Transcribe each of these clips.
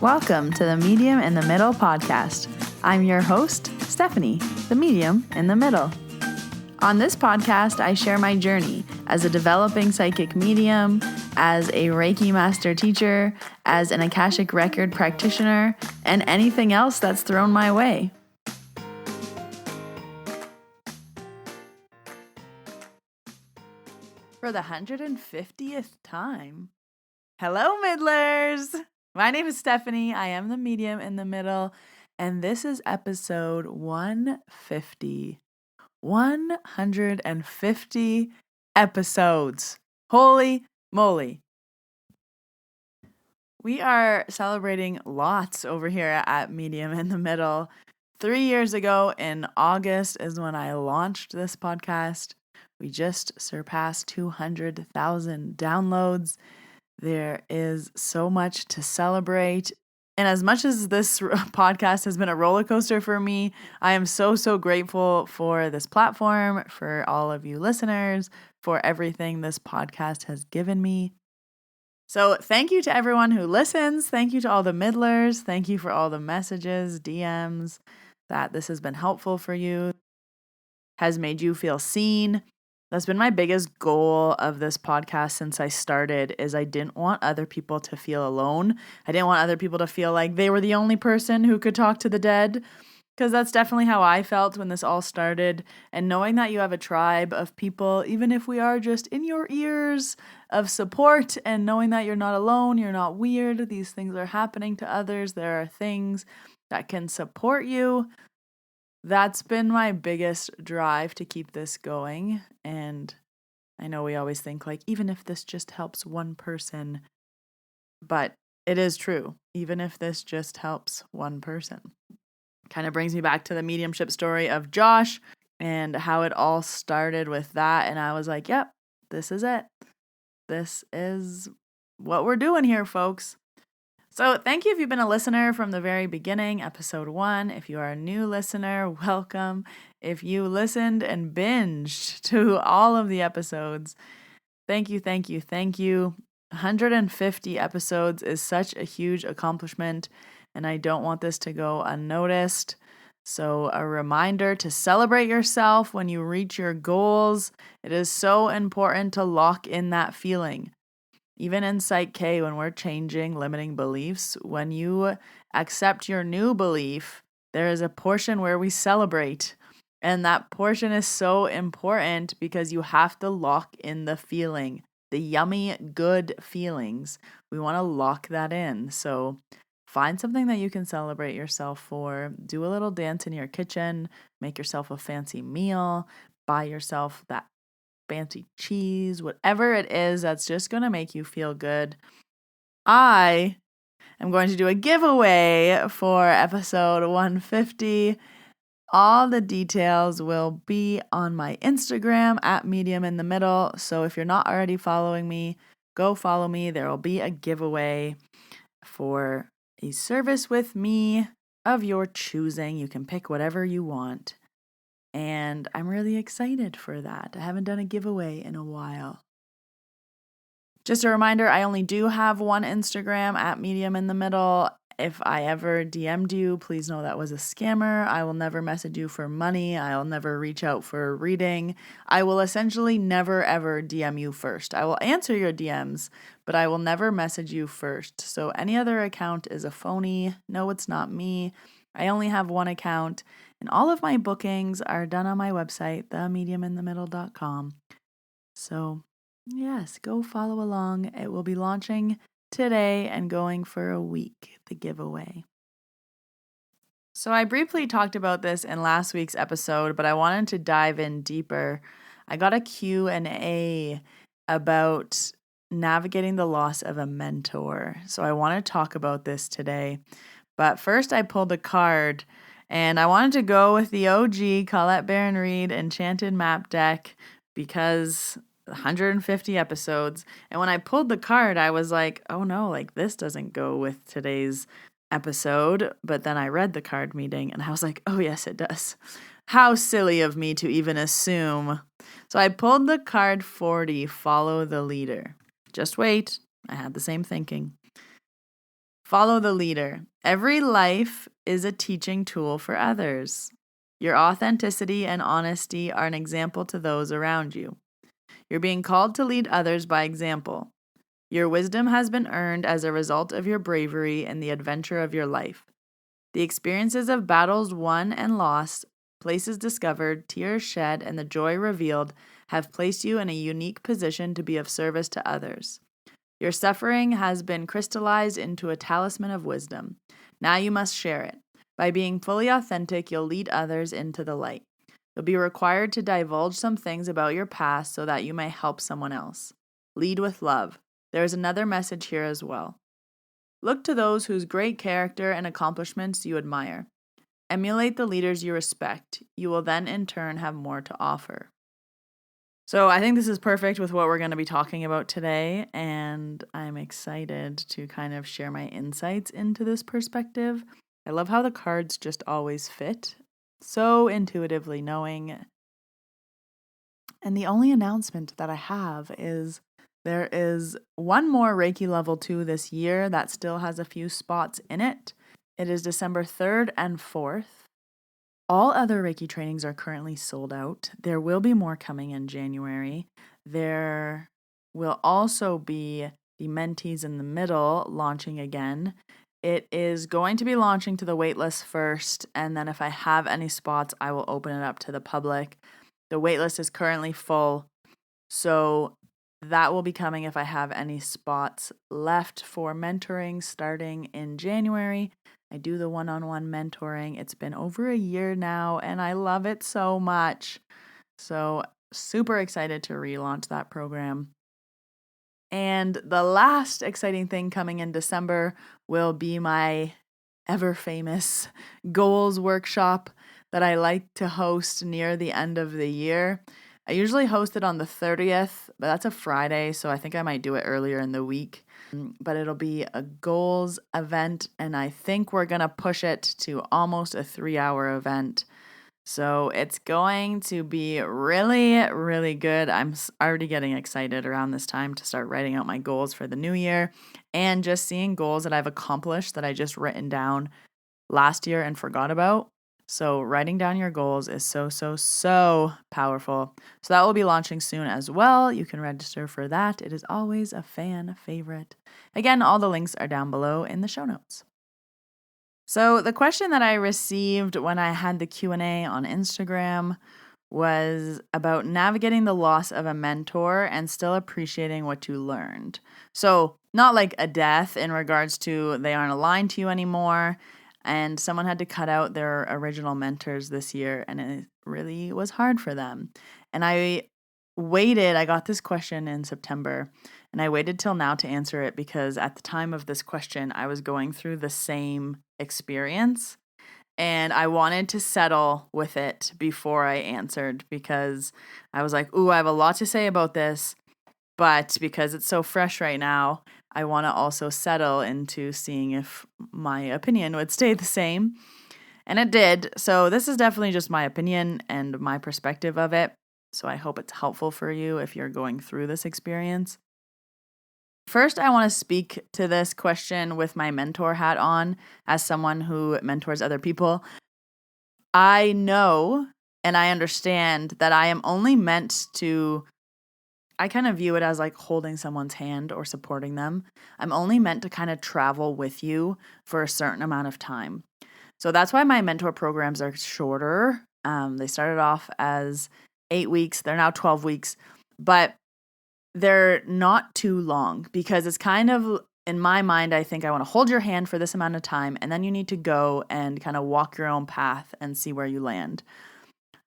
Welcome to the Medium in the Middle podcast. I'm your host, Stephanie, the Medium in the Middle. On this podcast, I share my journey as a developing psychic medium, as a Reiki master teacher, as an Akashic record practitioner, and anything else that's thrown my way. For the 150th time. Hello, Middlers! My name is Stephanie. I am the Medium in the Middle, and this is episode 150. 150 episodes. Holy moly. We are celebrating lots over here at Medium in the Middle. 3 years ago in August is when I launched this podcast. We just surpassed 200,000 downloads. There is so much to celebrate. And as much as this podcast has been a roller coaster for me, I am so grateful for this platform, for all of you listeners, for everything this podcast has given me. So thank you to everyone who listens. Thank you to all the middlers. Thank you for all the messages, DMs, that this has been helpful for you, has made you feel seen. That's been my biggest goal of this podcast since I started, is I didn't want other people to feel alone. I didn't want other people to feel like they were the only person who could talk to the dead, because that's definitely how I felt when this all started. And knowing that you have a tribe of people, even if we are just in your ears, of support, and knowing that you're not alone, you're not weird, these things are happening to others, there are things that can support you. That's been my biggest drive to keep this going. And I know we always think like, even if this just helps one person, but it is true. Even if this just helps one person. Kind of brings me back to the mediumship story of Josh and how it all started with that. And I was like, yep, this is it. This is what we're doing here, folks. So thank you if you've been a listener from the very beginning, episode 1. If you are a new listener, welcome. If you listened and binged to all of the episodes, thank you. 150 episodes is such a huge accomplishment, and I don't want this to go unnoticed. So a reminder to celebrate yourself when you reach your goals. It is so important to lock in that feeling. Even in PSYCH-K, when we're changing limiting beliefs, when you accept your new belief, there is a portion where we celebrate. And that portion is so important because you have to lock in the feeling, the yummy, good feelings. We want to lock that in. So find something that you can celebrate yourself for. Do a little dance in your kitchen. Make yourself a fancy meal. Buy yourself that fancy cheese, whatever it is that's just going to make you feel good. I am going to do a giveaway for episode 150. All the details will be on my Instagram at Medium in the Middle. So if you're not already following me, go follow me. There will be a giveaway for a service with me of your choosing. You can pick whatever you want. And I'm really excited for that. I haven't done a giveaway in a while. Just a reminder, I only do have one Instagram at Medium in the Middle. If I ever DM'd you, please know that was a scammer. I will never message you for money. I'll never reach out for a reading. I will essentially never ever DM you first. I will answer your DMs, but I will never message you first. So any other account is a phony. No, it's not me. I only have one account. And all of my bookings are done on my website, themediuminthemiddle.com. So, yes, go follow along. It will be launching today and going for a week, the giveaway. So I briefly talked about this in last week's episode, but I wanted to dive in deeper. I got a Q&A about navigating the loss of a mentor. So I want to talk about this today. But first I pulled a card. And I wanted to go with the OG Colette Baron Reid Enchanted Map deck because 150 episodes. And when I pulled the card, I was like, oh no, like this doesn't go with today's episode. But then I read the card meeting and I was like, oh yes, it does. How silly of me to even assume. So I pulled the card 40, Follow the Leader. Just wait. I had the same thinking. Follow the leader. Every life is a teaching tool for others. Your authenticity and honesty are an example to those around you. You're being called to lead others by example. Your wisdom has been earned as a result of your bravery and the adventure of your life. The experiences of battles won and lost, places discovered, tears shed, and the joy revealed have placed you in a unique position to be of service to others. Your suffering has been crystallized into a talisman of wisdom. Now you must share it. By being fully authentic, you'll lead others into the light. You'll be required to divulge some things about your past so that you may help someone else. Lead with love. There is another message here as well. Look to those whose great character and accomplishments you admire. Emulate the leaders you respect. You will then in turn have more to offer. So I think this is perfect with what we're going to be talking about today, and I'm excited to kind of share my insights into this perspective. I love how the cards just always fit so intuitively, knowing. And the only announcement that I have is there is one more Reiki level 2 this year that still has a few spots in it. It is December 3rd and 4th. All other Reiki trainings are currently sold out. There will be more coming in January. There will also be the mentees in the middle launching again. It is going to be launching to the waitlist first, and then if I have any spots, I will open it up to the public. The waitlist is currently full, so that will be coming if I have any spots left for mentoring starting in January. I do the one-on-one mentoring. It's been over a year now, and I love it so much. So super excited to relaunch that program. And the last exciting thing coming in December will be my ever famous goals workshop that I like to host near the end of the year. I usually host it on the 30th, but that's a Friday, so I think I might do it earlier in the week. But it'll be a goals event, and I think we're going to push it to almost a 3-hour event. So it's going to be really, really good. I'm already getting excited around this time to start writing out my goals for the new year and just seeing goals that I've accomplished that I just written down last year and forgot about. So writing down your goals is so powerful. So that will be launching soon as well. You can register for that. It is always a fan favorite. Again, all the links are down below in the show notes. So the question that I received when I had the Q&A on Instagram was about navigating the loss of a mentor and still appreciating what you learned. So not like a death in regards to they aren't aligned to you anymore, and someone had to cut out their original mentors this year, and it really was hard for them. And I got this question in September, and I waited till now to answer it because at the time of this question, I was going through the same experience, and I wanted to settle with it before I answered because I was like, ooh, I have a lot to say about this, but because it's so fresh right now, I want to also settle into seeing if my opinion would stay the same. And it did. So this is definitely just my opinion and my perspective of it. So I hope it's helpful for you if you're going through this experience. First, I want to speak to this question with my mentor hat on as someone who mentors other people. I know and I understand that I am only meant to, I kind of view it as like holding someone's hand or supporting them. I'm only meant to kind of travel with you for a certain amount of time. So that's why my mentor programs are shorter. They started off as 8 weeks. They're now 12 weeks, but they're not too long because it's kind of, in my mind, I think I want to hold your hand for this amount of time, and then you need to go and kind of walk your own path and see where you land.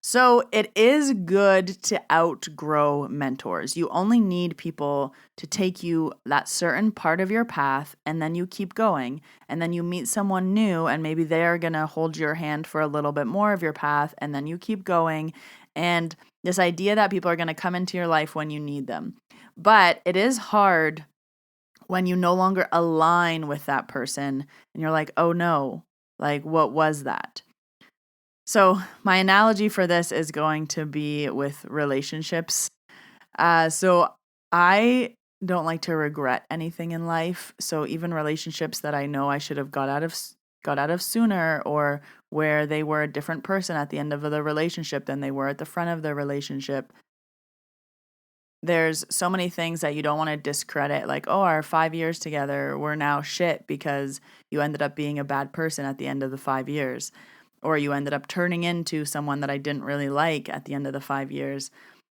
So it is good to outgrow mentors. You only need people to take you that certain part of your path, and then you keep going. And then you meet someone new, and maybe they're going to hold your hand for a little bit more of your path, and then you keep going. And this idea that people are going to come into your life when you need them. But it is hard when you no longer align with that person, and you're like, oh no, like what was that? So my analogy for this is going to be with relationships. So I don't like to regret anything in life. So even relationships that I know I should have got out of sooner, or where they were a different person at the end of the relationship than they were at the front of the relationship. There's so many things that you don't want to discredit, like, oh, our 5 years together, we're now shit because you ended up being a bad person at the end of the 5 years, or you ended up turning into someone that I didn't really like at the end of the 5 years.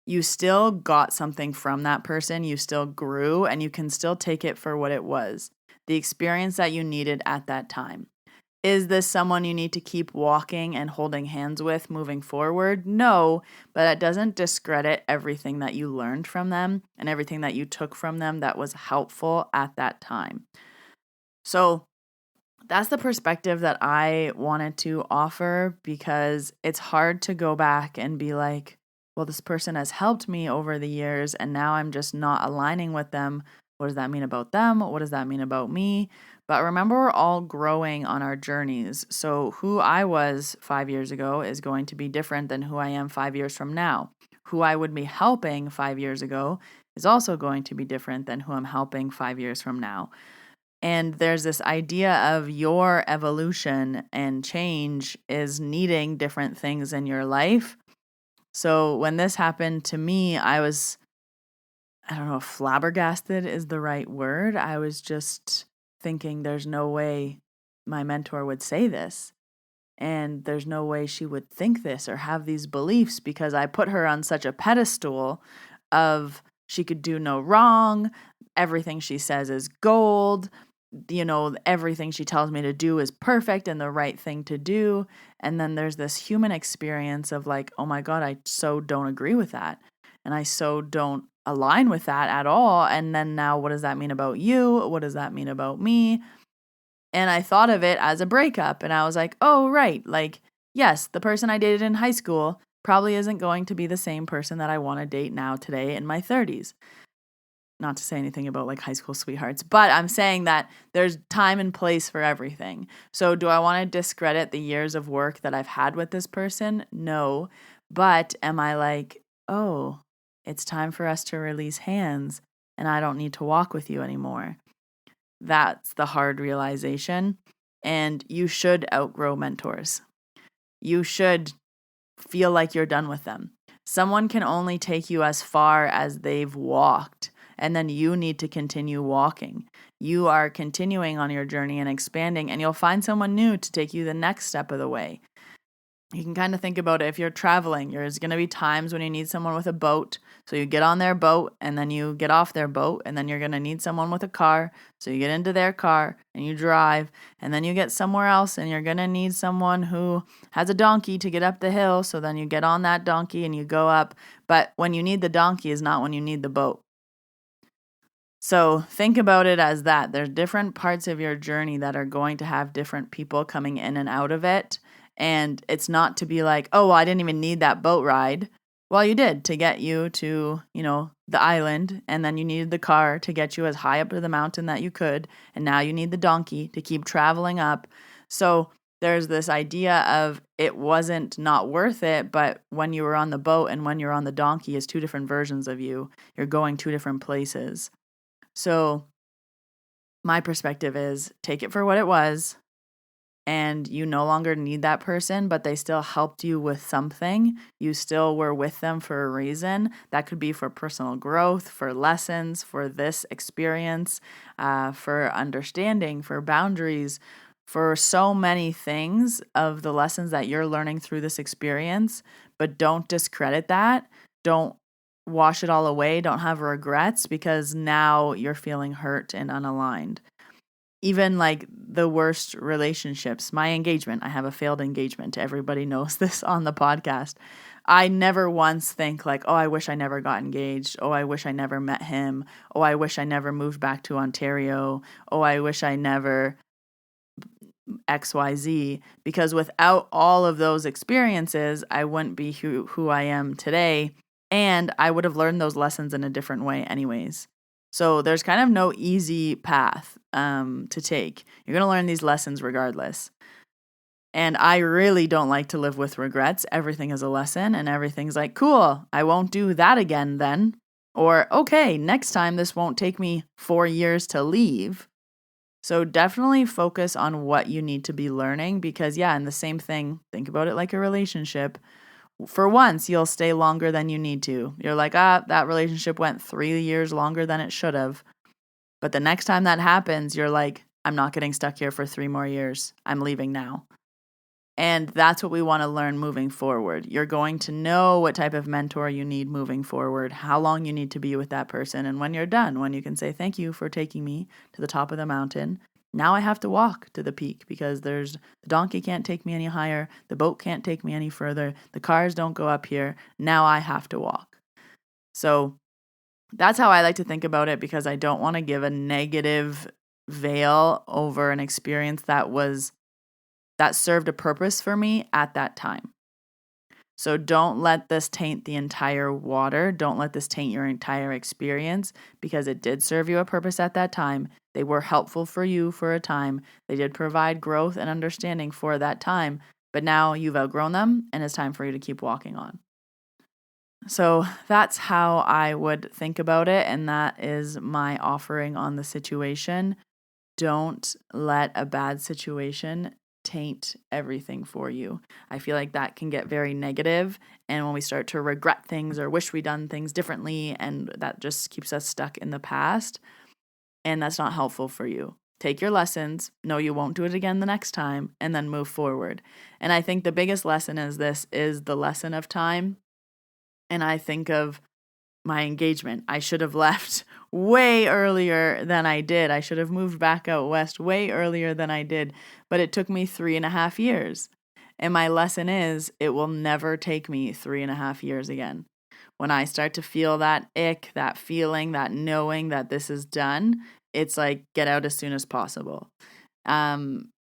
You still got something from that person, you still grew, and you can still take it for what it was, the experience that you needed at that time. Is this someone you need to keep walking and holding hands with moving forward? No, but that doesn't discredit everything that you learned from them and everything that you took from them that was helpful at that time. So that's the perspective that I wanted to offer, because it's hard to go back and be like, well, this person has helped me over the years and now I'm just not aligning with them. What does that mean about them? What does that mean about me? But remember, we're all growing on our journeys. So who I was 5 years ago is going to be different than who I am 5 years from now. Who I would be helping 5 years ago is also going to be different than who I'm helping 5 years from now. And there's this idea of your evolution and change is needing different things in your life. So when this happened to me, I don't know if flabbergasted is the right word. I was just thinking, there's no way my mentor would say this. And there's no way she would think this or have these beliefs, because I put her on such a pedestal of she could do no wrong. Everything she says is gold. Everything she tells me to do is perfect and the right thing to do. And then there's this human experience of like, oh my God, I so don't agree with that. And I so don't align with that at all. And then now, what does that mean about you? What does that mean about me? And I thought of it as a breakup. And I was like, oh, right. Like, yes, the person I dated in high school probably isn't going to be the same person that I want to date now today in my 30s. Not to say anything about like high school sweethearts, but I'm saying that there's time and place for everything. So do I want to discredit the years of work that I've had with this person? No. But am I like, oh, it's time for us to release hands and I don't need to walk with you anymore? That's the hard realization. And you should outgrow mentors. You should feel like you're done with them. Someone can only take you as far as they've walked. And then you need to continue walking. You are continuing on your journey and expanding, and you'll find someone new to take you the next step of the way. You can kind of think about it. If you're traveling, there's going to be times when you need someone with a boat. So you get on their boat and then you get off their boat, and then you're going to need someone with a car. So you get into their car and you drive, and then you get somewhere else and you're going to need someone who has a donkey to get up the hill. So then you get on that donkey and you go up. But when you need the donkey is not when you need the boat. So think about it as that. There's different parts of your journey that are going to have different people coming in and out of it. And it's not to be like, oh, well, I didn't even need that boat ride. Well, you did, to get you to, the island. And then you needed the car to get you as high up to the mountain that you could. And now you need the donkey to keep traveling up. So there's this idea of it wasn't not worth it, but when you were on the boat and when you're on the donkey is two different versions of you. You're going two different places. So my perspective is take it for what it was, and you no longer need that person, but they still helped you with something. You still were with them for a reason. That could be for personal growth, for lessons, for this experience, for understanding, for boundaries, for so many things of the lessons that you're learning through this experience. But don't discredit that. Don't wash it all away. Don't have regrets, because now you're feeling hurt and unaligned. Even like the worst relationships, my engagement, I have a failed engagement. Everybody knows this on the podcast. I never once think like, oh, I wish I never got engaged. Oh, I wish I never met him. Oh, I wish I never moved back to Ontario. Oh, I wish I never XYZ, because without all of those experiences, I wouldn't be who I am today. And I would have learned those lessons in a different way anyways. So there's kind of no easy path to take. You're going to learn these lessons regardless. And I really don't like to live with regrets. Everything is a lesson, and everything's like, cool, I won't do that again then. Or, okay, next time this won't take me 4 years to leave. So definitely focus on what you need to be learning because, and the same thing, think about it like a relationship. For once, you'll stay longer than you need to. You're like, that relationship went 3 years longer than it should have. But the next time that happens, you're like, I'm not getting stuck here for 3 more years. I'm leaving now. And that's what we want to learn moving forward. You're going to know what type of mentor you need moving forward, how long you need to be with that person. And when you're done, when you can say, thank you for taking me to the top of the mountain. Now I have to walk to the peak because the donkey can't take me any higher. The boat can't take me any further. The cars don't go up here. Now I have to walk. So that's how I like to think about it because I don't want to give a negative veil over an experience that served a purpose for me at that time. So don't let this taint the entire water. Don't let this taint your entire experience because it did serve you a purpose at that time. They were helpful for you for a time. They did provide growth and understanding for that time, but now you've outgrown them and it's time for you to keep walking on. So that's how I would think about it, and that is my offering on the situation. Don't let a bad situation taint everything for you. I feel like that can get very negative, and when we start to regret things or wish we'd done things differently, and that just keeps us stuck in the past, and that's not helpful for you. Take your lessons, know you won't do it again the next time, and then move forward. And I think the biggest lesson is the lesson of time. And I think of my engagement. I should have left way earlier than I did. I should have moved back out west way earlier than I did. But it took me 3.5 years. And my lesson is it will never take me 3.5 years again. When I start to feel that ick, that feeling, that knowing that this is done, it's like get out as soon as possible.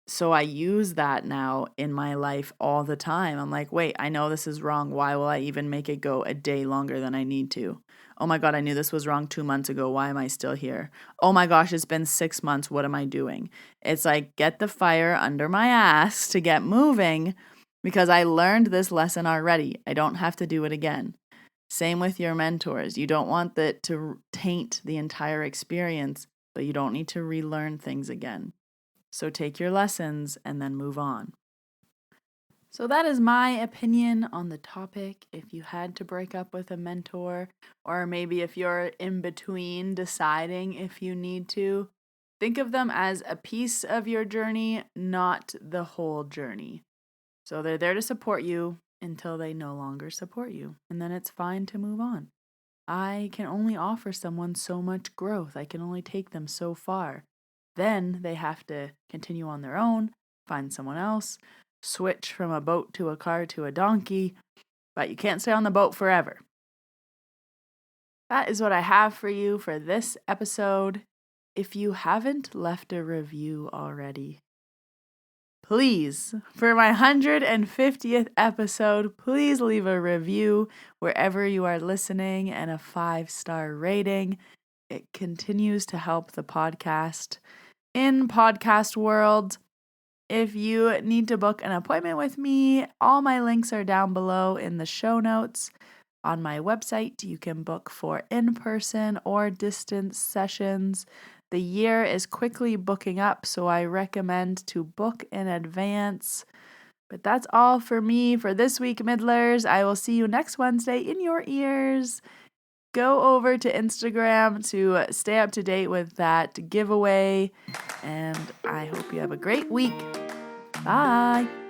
So I use that now in my life all the time. I'm like, wait, I know this is wrong. Why will I even make it go a day longer than I need to? Oh my God, I knew this was wrong 2 months ago. Why am I still here? Oh my gosh, it's been 6 months. What am I doing? It's like, get the fire under my ass to get moving because I learned this lesson already. I don't have to do it again. Same with your mentors. You don't want that to taint the entire experience, but you don't need to relearn things again. So take your lessons and then move on. So that is my opinion on the topic. If you had to break up with a mentor, or maybe if you're in between deciding if you need to, think of them as a piece of your journey, not the whole journey. So they're there to support you until they no longer support you, and then it's fine to move on. I can only offer someone so much growth. I can only take them so far. Then they have to continue on their own, find someone else, switch from a boat to a car to a donkey, but you can't stay on the boat forever. That is what I have for you for this episode. If you haven't left a review already, please, for my 150th episode, please leave a review wherever you are listening and a 5-star rating. It continues to help the podcast. In podcast world, if you need to book an appointment with me, all my links are down below in the show notes. On my website, you can book for in-person or distance sessions. The year is quickly booking up, so I recommend to book in advance. But that's all for me for this week, Middlers. I will see you next Wednesday in your ears. Go over to Instagram to stay up to date with that giveaway, and I hope you have a great week. Bye.